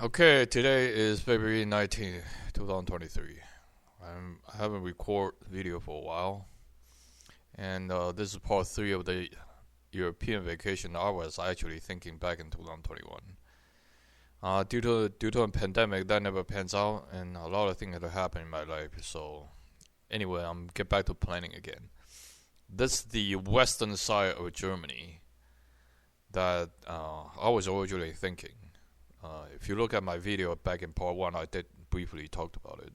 Okay, today is February 19th, 2023. I haven't recorded video for a while, and this is part 3 of the European vacation I was actually thinking back in 2021. Due to a pandemic, that never pans out, and a lot of things that happened in my life. So, anyway, I'm get back to planning again. This is the western side of Germany that I was originally thinking. If you look at my video back in part 1, I did briefly talk about it.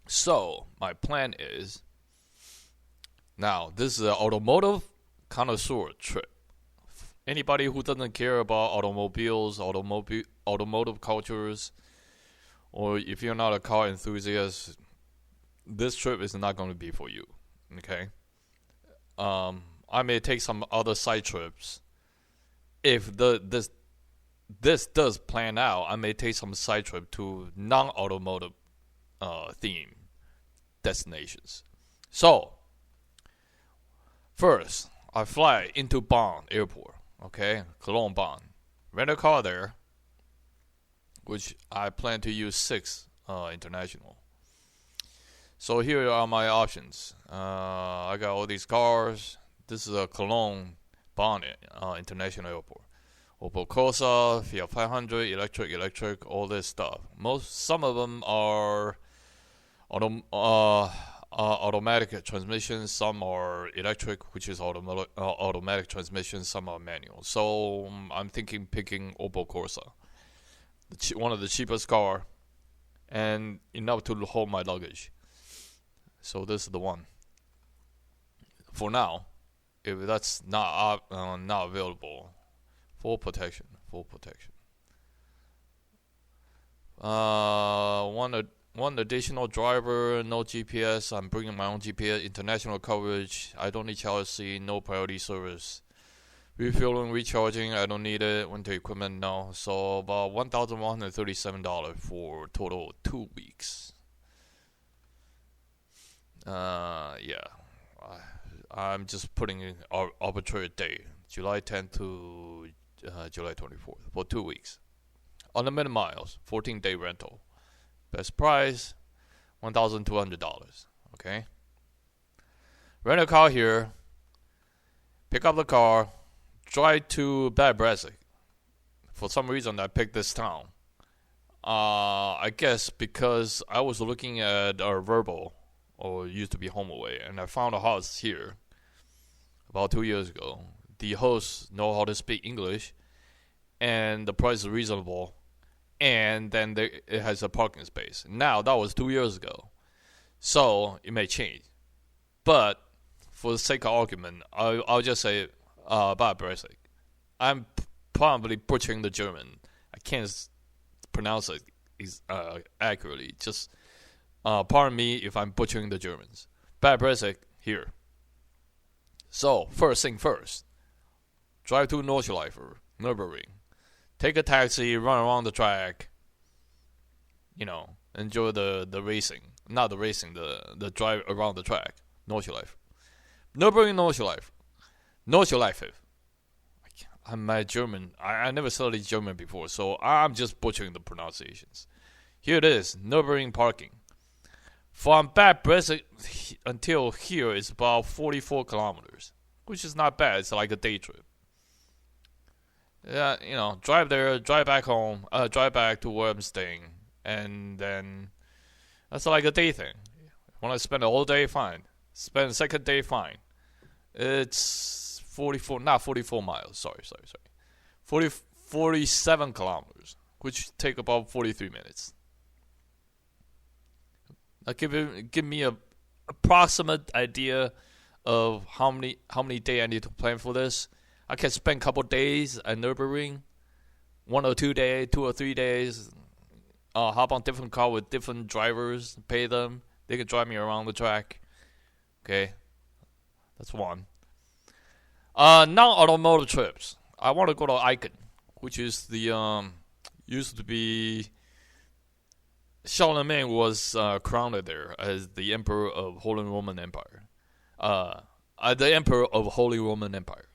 So, my plan is, now, this is an automotive connoisseur trip. Anybody who doesn't care about automobiles, automotive cultures, or if you're not a car enthusiast, this trip is not going to be for you. Okay? I may take some other side trips. If this does plan out, I may take some side trip to non-automotive theme destinations. So, first, I fly into Bonn Airport, okay, Cologne, Bonn. Rent a car there, which I plan to use 6 international. So here are my options. I got all these cars. This is a Cologne, Bonn International Airport. Opel Corsa, Fiat 500, electric, all this stuff. Some of them are automatic transmissions. Some are electric, which is automatic transmissions. Some are manual. So I'm picking Opel Corsa, one of the cheapest car, and enough to hold my luggage. So this is the one. For now, if that's not available. Full protection. One additional driver, no GPS. I'm bringing my own GPS. International coverage. I don't need Chelsea. No priority service. Refueling, recharging. I don't need it. Winter equipment, no. So about $1,137 for total 2 weeks. Yeah. I'm just putting in arbitrary date, July 10th to July 24th for 2 weeks. Unlimited miles, 14-day rental. Best price, $1,200. Okay. Rent a car here. Pick up the car. Drive to Bad Bressig. For some reason, I picked this town. I guess because I was looking at our Verbal, or used to be HomeAway, and I found a house here about 2 years ago. The hosts know how to speak English, and the price is reasonable, and then it has a parking space. Now, that was 2 years ago, so it may change. But for the sake of argument, I'll just say Bad Bressig. I'm probably butchering the German. I can't pronounce it accurately. Just pardon me if I'm butchering the Germans. Bad Bressig here. So, first thing first. Drive to Nordschleife, Nürburgring. Take a taxi, run around the track. Enjoy the racing. Not the racing, the drive around the track. Nordschleife. Nürburgring, Nordschleife. I'm mad German. I never studied German before, so I'm just butchering the pronunciations. Here it is, Nürburgring parking. From Bad Bressig until here is about 44 kilometers, which is not bad. It's like a day trip. Yeah, drive there, drive back home, drive back to where I'm staying, and then that's like a day thing. Want to spend the whole day? Fine. Spend the second day? Fine. It's 44 miles. Sorry. 47 kilometers, which take about 43 minutes. Now give me a approximate idea of how many days I need to plan for this. I can spend a couple days at Nürburgring, 1 or 2 days, 2 or 3 days. Hop on different car with different drivers, pay them. They can drive me around the track. Okay, that's one. Non-automotive trips. I want to go to Aachen, which is the used to be. Charlemagne was crowned there as the Emperor of Holy Roman Empire. The Emperor of Holy Roman Empire.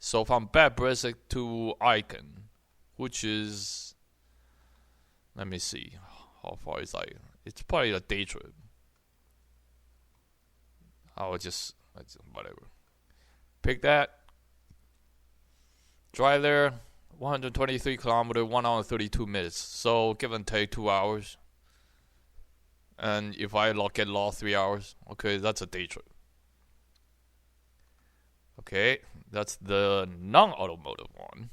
So from Bad Bressig to Aachen, which is Let me see. How far is that? It's probably a day trip. I'll just whatever. Pick that. Drive there. 123 kilometers, 1 hour and 32 minutes. So give and take 2 hours. And if I get lost 3 hours, okay, that's a day trip. Okay, that's the non-automotive one.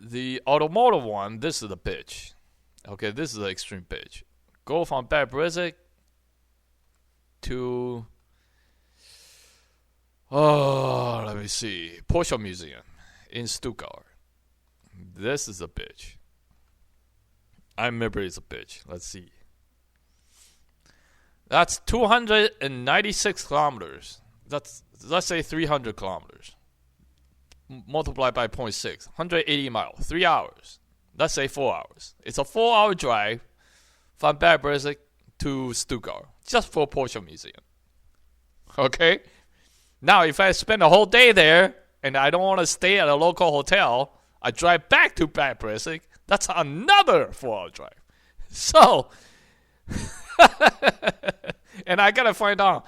The automotive one, this is the bitch. Okay, this is the extreme bitch. Go from Bad Brzezik to let me see, Porsche Museum in Stuttgart. This is a bitch. I remember it's a bitch. Let's see. That's 296 kilometers. Let's say 300 kilometers. Multiplied by 0.6. 180 miles. 3 hours. Let's say 4 hours. It's a 4-hour drive from Bad Brzezik to Stuttgart. Just for Porsche Museum. Okay? Now, if I spend a whole day there, and I don't want to stay at a local hotel, I drive back to Bad Brzezik. That's another 4-hour drive. So, and I gotta find out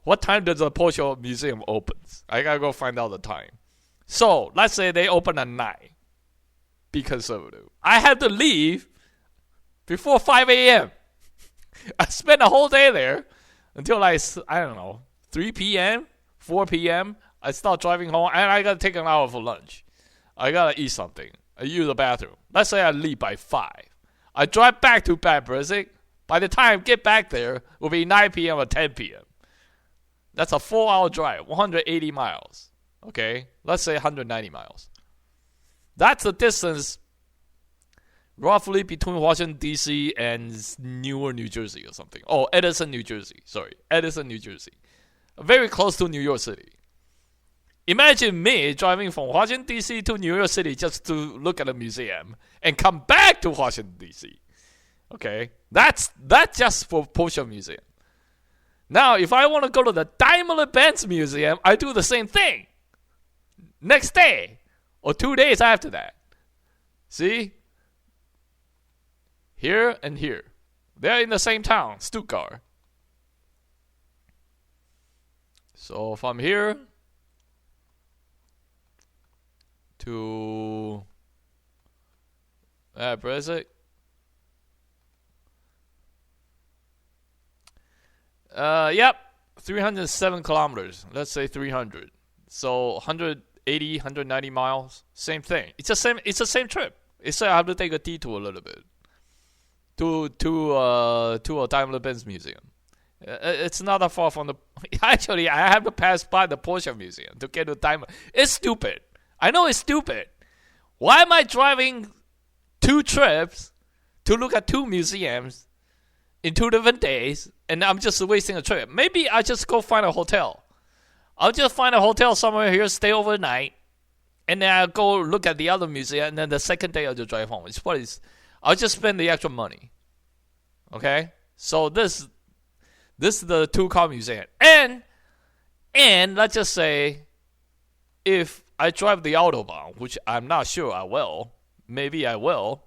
what time does the Porsche Museum opens. I gotta go find out the time. So, let's say they open at 9. Be conservative. I had to leave before 5 a.m. I spent a whole day there until I don't know, 3 p.m., 4 p.m. I start driving home, and I gotta take an hour for lunch. I gotta eat something. I use the bathroom. Let's say I leave by 5. I drive back to Bad Brzezik. By the time I get back there, it will be 9 p.m. or 10 p.m. That's a 4-hour drive, 180 miles. Okay? Let's say 190 miles. That's the distance roughly between Washington, D.C. and Newark, New Jersey or something. Oh, Edison, New Jersey. Sorry, Edison, New Jersey. Very close to New York City. Imagine me driving from Washington, D.C. to New York City just to look at a museum and come back to Washington, D.C. Okay? That's just for Porsche Museum. Now, if I want to go to the Daimler-Benz Museum, I do the same thing. Next day or 2 days after that. See? Here and here. They're in the same town, Stuttgart. So from here to Brzezik. Yep, 307 kilometers. Let's say 300. So 180, 190 miles. Same thing. It's the same trip. It's I have to take a detour a little bit to a Daimler-Benz museum. It's not that far from the. Actually, I have to pass by the Porsche Museum to get to Daimler. It's stupid. I know it's stupid. Why am I driving 2 trips to look at 2 museums in 2 different days, and I'm just wasting a trip? Maybe I just go find a hotel. I'll just find a hotel somewhere here, stay overnight, and then I'll go look at the other museum, and then the second day I'll just drive home. I'll just spend the extra money. Okay? So this is the 2-car museum. And let's just say if I drive the Autobahn, which I'm not sure I will, maybe I will,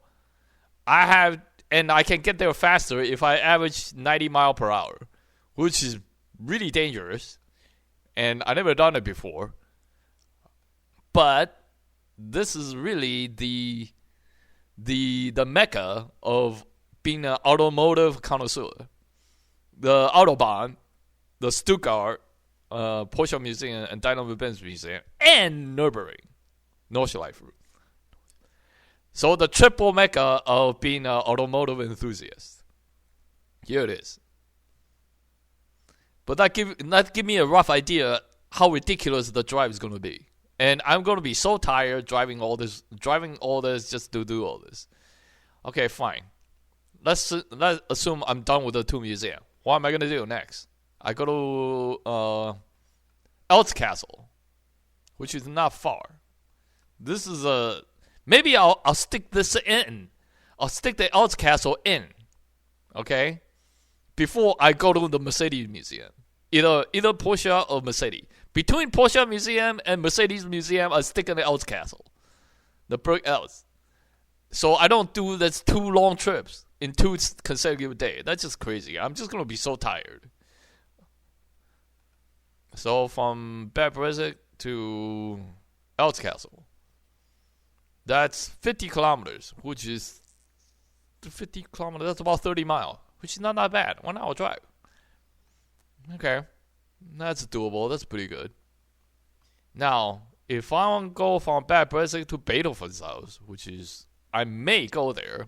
and I can get there faster if I average 90 miles per hour, which is really dangerous, and I never done it before. But this is really the mecca of being an automotive connoisseur. The Autobahn, the Stuttgart Porsche Museum and Daimler-Benz Museum, and Nürburgring, Nordschleife route. So the triple mecca of being an automotive enthusiast. Here it is. But that give me a rough idea how ridiculous the drive is going to be. And I'm going to be so tired driving all this just to do all this. Okay, fine. Let's assume I'm done with the 2 museums. What am I going to do next? I go to Elscastle, which is not far. This is maybe I'll stick this in. I'll stick the Elscastle in. Okay? Before I go to the Mercedes Museum. Either Porsche or Mercedes. Between Porsche Museum and Mercedes Museum, I stick in the Elscastle. The Burg Els. So I don't do that's 2 long trips in 2 consecutive days. That's just crazy. I'm just gonna be so tired. So from Bad Berzik to Elks Castle, that's 50 kilometers, which is 50 kilometers. That's about 30 miles, which is not that bad. 1 hour drive. Okay, that's doable. That's pretty good. Now, if I want to go from Bad Berzik to Beethoven's house, which is I may go there.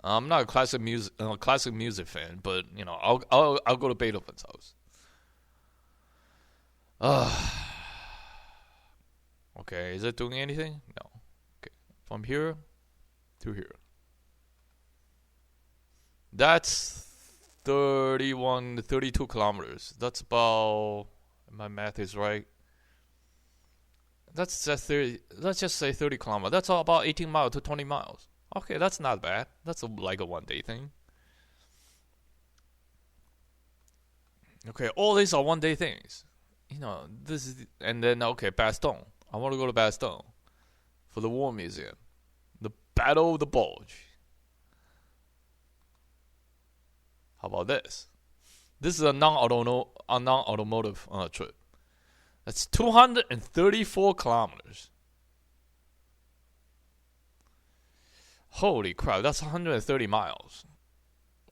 I'm not a classic music fan, but I'll go to Beethoven's house. Okay, is it doing anything? No. Okay, from here to here. That's 31 to 32 kilometers. That's about, if my math is right. That's just 30. Let's just say 30 kilometers. That's about 18 miles to 20 miles. Okay, that's not bad. That's like a 1 day thing. Okay, all these are 1 day things. This is, and then okay, Bastogne. I want to go to Bastogne for the War Museum, the Battle of the Bulge. How about this? This is a non-automotive trip. That's 234 kilometers. Holy crap, that's 130 miles,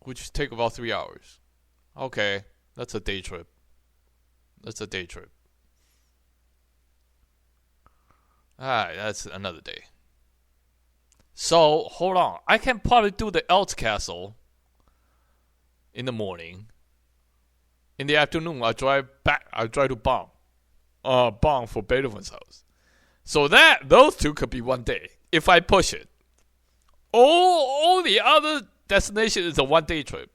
which take about 3 hours. Okay, that's a day trip. Alright, that's another day. So, hold on. I can probably do the Elks Castle in the morning. In the afternoon, I drive to Bonn for Beethoven's house. So those 2 could be 1 day if I push it. All the other destinations is a 1 day trip.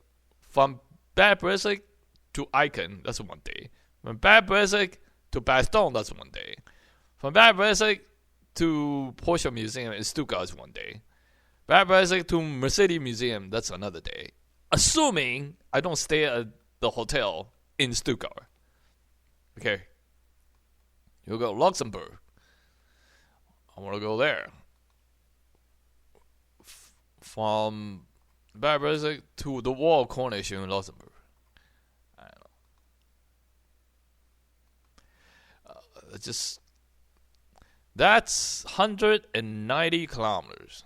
From Bad Berzik to Icon, that's a 1 day. From Bad Berzik to Bastogne, that's 1 day. From Bad Berzik to Porsche Museum in Stuttgart is 1 day. Bad Berzik to Mercedes Museum, that's another day. Assuming I don't stay at the hotel in Stuttgart. Okay. You go Luxembourg. I want to go there. From Bad Berzik to the Wall of Coronation in Luxembourg. I don't know. That's 190 kilometers.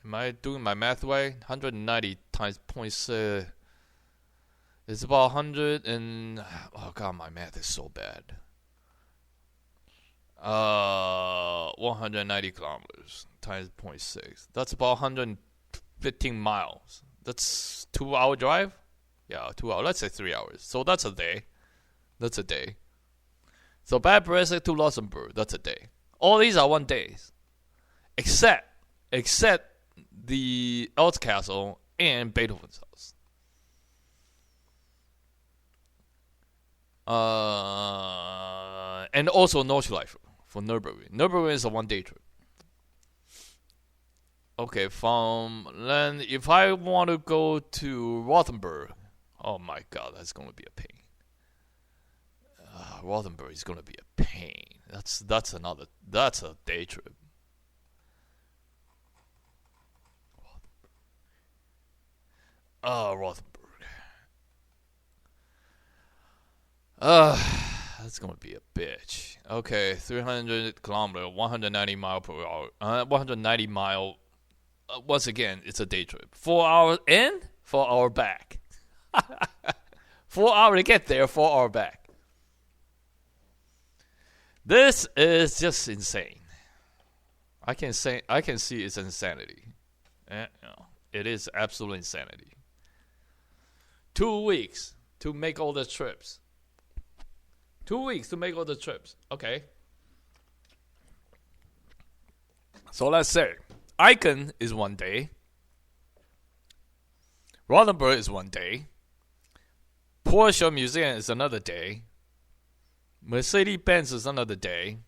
Am I doing my math right? 190 times 0.6 is about 100 and... Oh god, my math is so bad. 190 kilometers times 0.6. That's about 115 miles. That's 2 hour drive? Yeah, 2 hours. Let's say 3 hours. So that's a day. So Bad Berzik to Luxembourg, that's a day. All these are 1 day. Except the Elks Castle and Beethoven's house. And also Nordschleife for Nürburgring. Nürburgring is a 1 day trip. Okay, from then if I want to go to Rothenburg, oh my god, that's going to be a pain. Rothenburg is going to be a pain. That's a day trip. Rothenburg. That's gonna be a bitch. Okay, 300 kilometer, 190 mile per hour, 190 mile. Once again, it's a day trip. 4 hours in, 4 hour back. 4 hours to get there, 4 hour back. This is just insane. I can see it's insanity. It is absolute insanity. 2 weeks to make all the trips. 2 weeks to make all the trips. Okay. So let's say Icon is 1 day. Rothenburg is 1 day. Porsche Museum is another day. Mercedes-Benz is another day.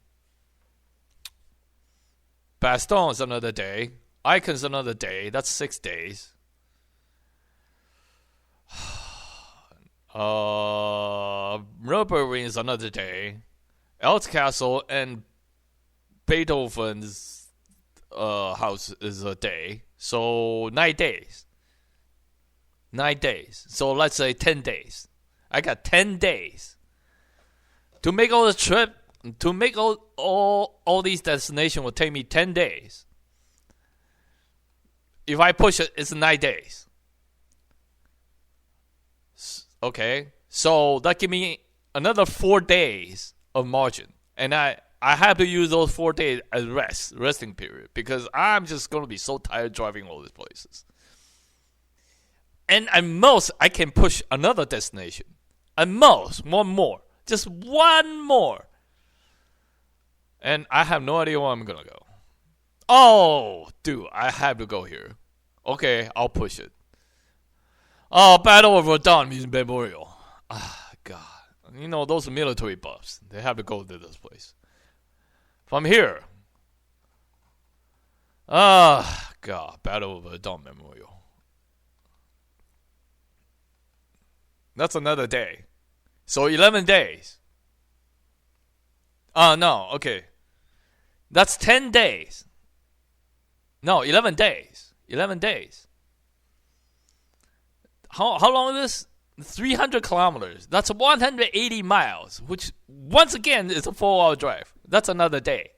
Bastogne is another day. Icon is another day. That's 6 days. Nürburgring is another day. Elt's Castle and Beethoven's house is a day. So 9 days. 9 days. So let's say 10 days. I got 10 days to make all the trip. To make all these destinations will take me 10 days. If I push it, it's 9 days. Okay, so that give me another 4 days of margin, and I have to use those 4 days as resting period, because I'm just gonna be so tired driving all these places. And at most, I can push another destination. At most, one more, just one more. And I have no idea where I'm gonna go. Oh, dude, I have to go here. Okay, I'll push it. Oh, Battle of Verdun Memorial. Ah, God. You know, those military buffs, they have to go to this place. From here. Ah, God. Battle of Verdun Memorial. That's another day. So 11 days. No, okay. That's 10 days. No, 11 days. 11 days. How long is this? 300 kilometers. That's 180 miles, which once again is a 4-hour drive. That's another day.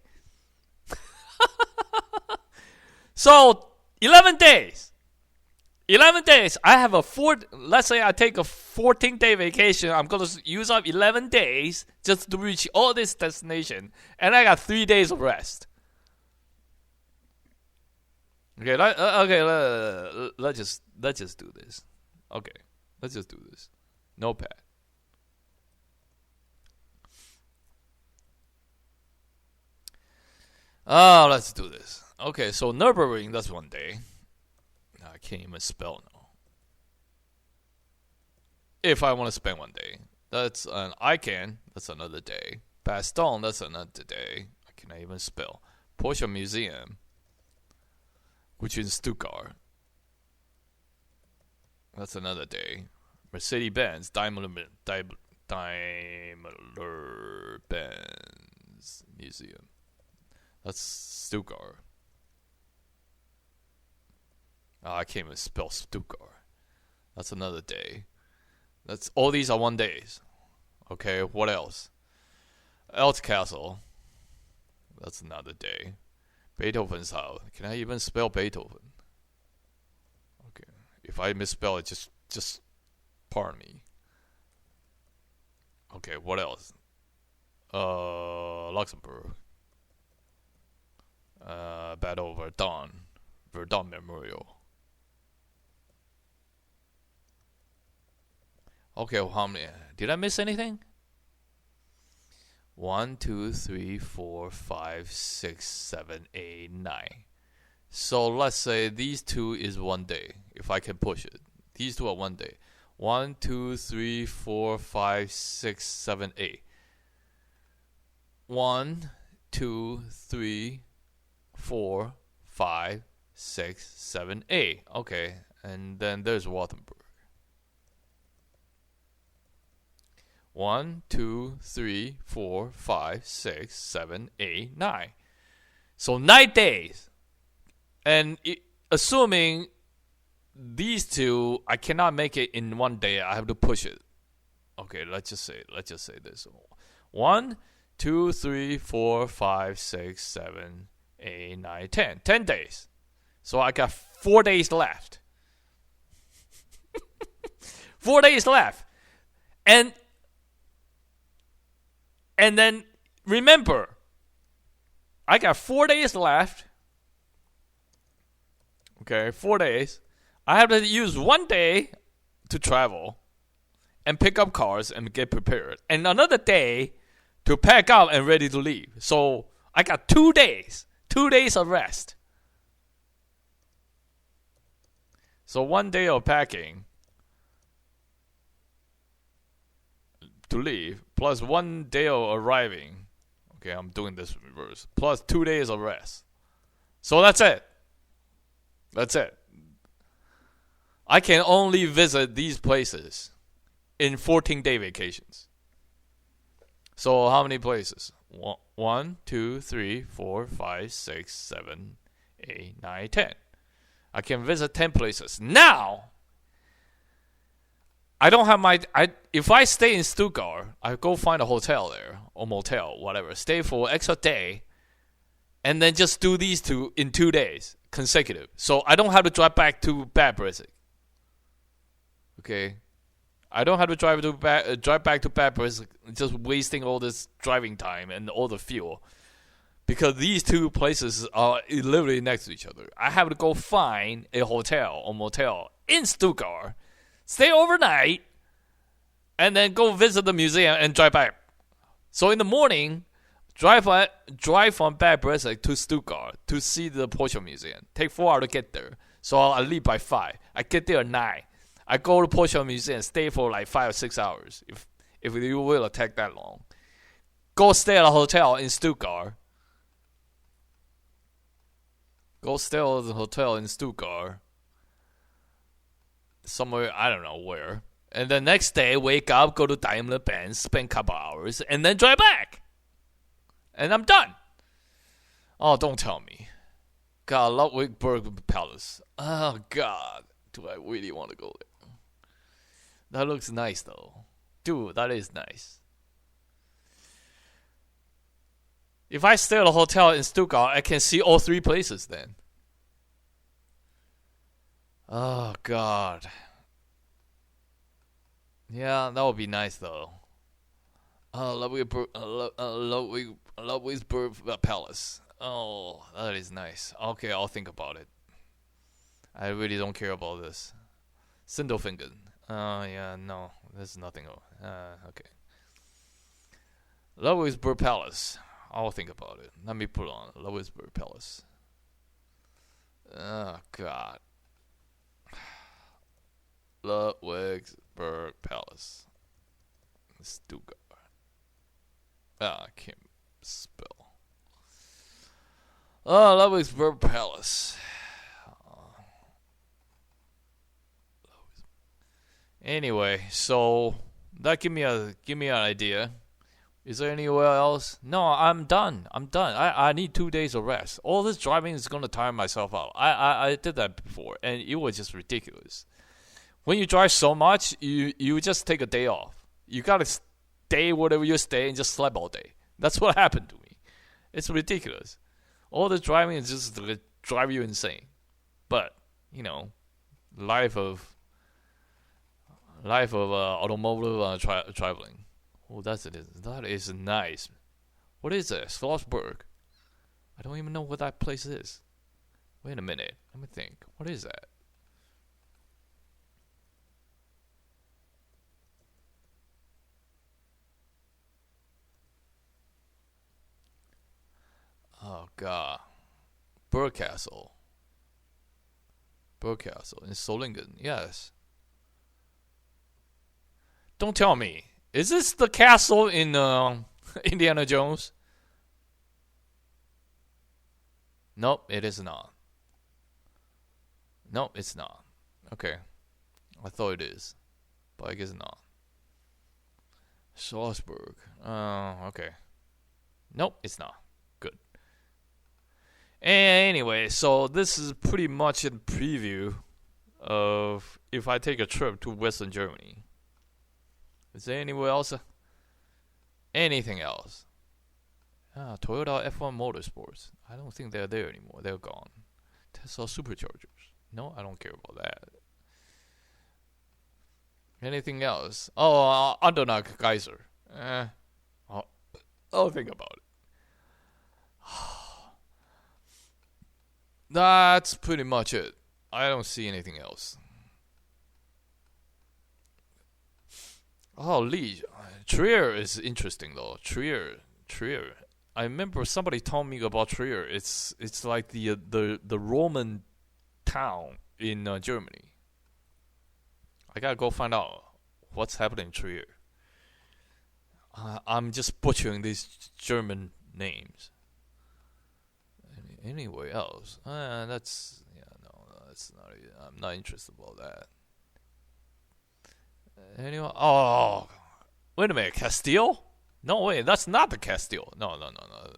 So 11 days. 11 days. I have let's say I take a 14-day vacation. I'm going to use up 11 days just to reach all this destination. And I got 3 days of rest. Okay, let's just do this. Okay, let's just do this. Notepad. Let's do this. Okay, so Nürburgring, that's 1 day. I can't even spell now. If I want to spend 1 day. That's an Icon, that's another day. Bastogne, that's another day. I cannot even spell. Porsche Museum, which is in Stuttgart. That's another day. Mercedes-Benz, Daimler-Benz Museum. That's Stuttgart. I can't even spell Stuttgart. That's another day. That's all these are 1 days. Okay, what else? Elt's Castle. That's another day. Beethoven's house. Can I even spell Beethoven? Okay. If I misspell it, just pardon me. Okay, what else? Luxembourg. Battle of Verdun Memorial. Okay, well, how many? Did I miss anything? 1, 2, 3, 4, 5, 6, 7, 8, 9. So let's say these two is 1 day, if I can push it. These two are 1 day. 1, 2, 3, 4, 5, 6, 7, 8. 1, 2, 3, 4, 5, 6, 7, 8. Okay, and then there's Rothenburg. 1, 2, 3, 4, 5, 6, 7, 8, 9. So 9 days. And assuming these two, I cannot make it in 1 day. I have to push it. Okay, let's just say this. 1, 2, 3, 4, 5, 6, 7, 8, 9, 10. 10 days. So I got 4 days left. 4 days left. And then remember, I got 4 days left. Okay, 4 days. I have to use 1 day to travel and pick up cars and get prepared. And another day to pack up and ready to leave. So I got 2 days. 2 days of rest. So 1 day of packing to leave, plus 1 day of arriving. Okay, I'm doing this in reverse. Plus 2 days of rest. So that's it. That's it. I can only visit these places in 14-day vacations. So how many places? 1, 2, 3, 4, 5, 6, 7, 8, 9, 10. I can visit 10 places. Now, I don't have if I stay in Stuttgart, I go find a hotel there, or motel, whatever. Stay for extra day, and then just do these two in 2 days, consecutive. So I don't have to drive back to Bad Brunswick. Okay? I don't have to drive back to Bad Brunswick, just wasting all this driving time and all the fuel. Because these two places are literally next to each other. I have to go find a hotel or motel in Stuttgart, stay overnight, and then go visit the museum and drive back. So in the morning, drive from Bad Brunswick to Stuttgart to see the Porsche Museum. Take 4 hours to get there. So I leave by 5. I get there at 9. I go to Porsche Museum, stay for like 5 or 6 hours, if you will take that long. Go stay at a hotel in Stuttgart. Go stay at the hotel in Stuttgart. Somewhere, I don't know where. And the next day, wake up, go to Daimler-Benz, spend a couple hours, and then drive back. And I'm done. Oh, don't tell me. God, Ludwigsburg Palace. Oh, God. Do I really want to go there? That looks nice, though. Dude, that is nice. If I stay at a hotel in Stuttgart, I can see all 3 places then. Oh, God. Yeah, that would be nice, though. Ludwigsburg Palace. Oh, that is nice. Okay, I'll think about it. I really don't care about this. Sindelfingen. Yeah, no. There's nothing. Okay. Ludwigsburg Palace. I'll think about it. Let me put on Ludwigsburg Palace. Oh, God. Ludwigsburg Palace. Stuttgart. I can't spell. Oh, Ludwigsburg Palace. Anyway, so that give me an idea. Is there anywhere else? No, I'm done. I need 2 days of rest. All this driving is gonna tire myself out. I did that before, and it was just ridiculous. When you drive so much, you just take a day off. You gotta stay wherever you stay and just sleep all day. That's what happened to me. It's ridiculous. All the driving is just to drive you insane. But life of automotive traveling. Oh, that is nice. What is this? Schlossberg. I don't even know what that place is. Wait a minute. Let me think. What is that? Oh, God. Burgcastle. In Solingen. Yes. Don't tell me. Is this the castle in Indiana Jones? Nope, it is not. Nope, it's not. Okay. I thought it is. But I guess not. Schlossberg. Okay. Nope, it's not. Good. Anyway, so this is pretty much a preview of if I take a trip to Western Germany. Is there anywhere else? Anything else? Toyota F1 Motorsports. I don't think they're there anymore. They're gone. Tesla Superchargers. No, I don't care about that. Anything else? Oh, Andernach Geyser. I'll think about it. That's pretty much it. I don't see anything else. Oh, Lee. Trier is interesting though. Trier. I remember somebody told me about Trier. It's like the Roman town in Germany. I gotta go find out what's happening in Trier. I'm just butchering these German names. Anywhere else? That's not. I'm not interested about that. Anyway, wait a minute, Castile? No way, that's not the Castile. No, no, no, no.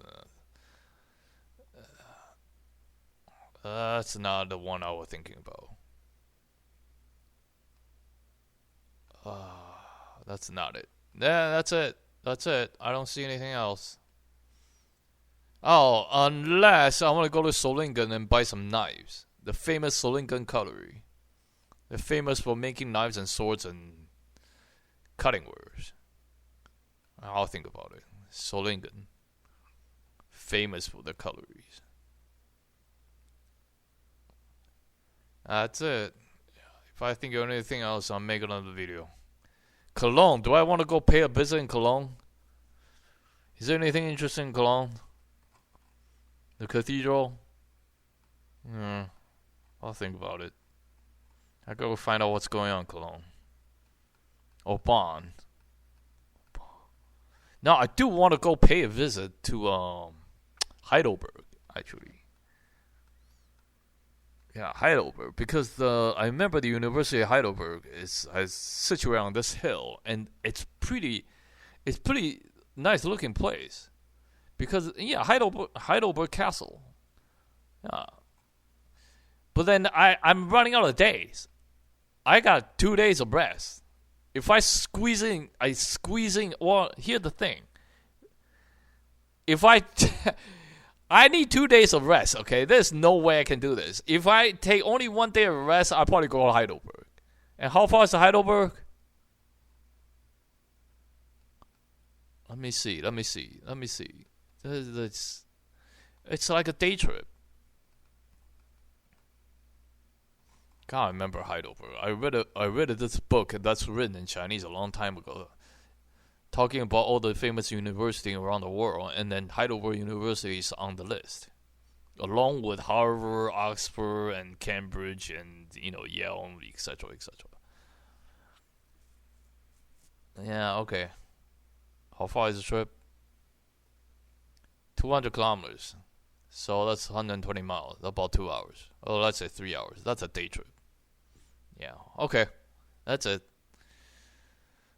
That's not the one I was thinking about. That's not it. Yeah, that's it. That's it. I don't see anything else. Oh, unless I want to go to Solingen and buy some knives. The famous Solingen cutlery. They're famous for making knives and swords and cutting words. I'll think about it. Solingen. Famous for their cutleries. That's it. If I think of anything else, I'll make another video. Cologne. Do I want to go pay a visit in Cologne? Is there anything interesting in Cologne? The cathedral? Yeah. I'll think about it. I go find out what's going on in Cologne. Or Bonn. Now, I do want to go pay a visit to Heidelberg, actually. Yeah, Heidelberg, because I remember the University of Heidelberg is situated on this hill, and it's pretty nice looking place. Because yeah, Heidelberg Castle. Yeah. But then I'm running out of days. I got 2 days of rest. If I squeeze in. Well, here's the thing. If I need 2 days of rest, okay? There's no way I can do this. If I take only 1 day of rest, I'll probably go to Heidelberg. And how far is Heidelberg? Let me see. It's like a day trip. Can't remember Heidelberg. I read this book that's written in Chinese a long time ago, talking about all the famous universities around the world, and then Heidelberg University is on the list, along with Harvard, Oxford, and Cambridge, and Yale, etc., etc. Yeah, okay. How far is the trip? 200 kilometers. So that's 120 miles. About 2 hours. Oh, let's say 3 hours. That's a day trip. Yeah. Okay. That's it.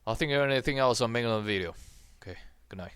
I'll think of anything else. I'll make another video. Okay. Good night.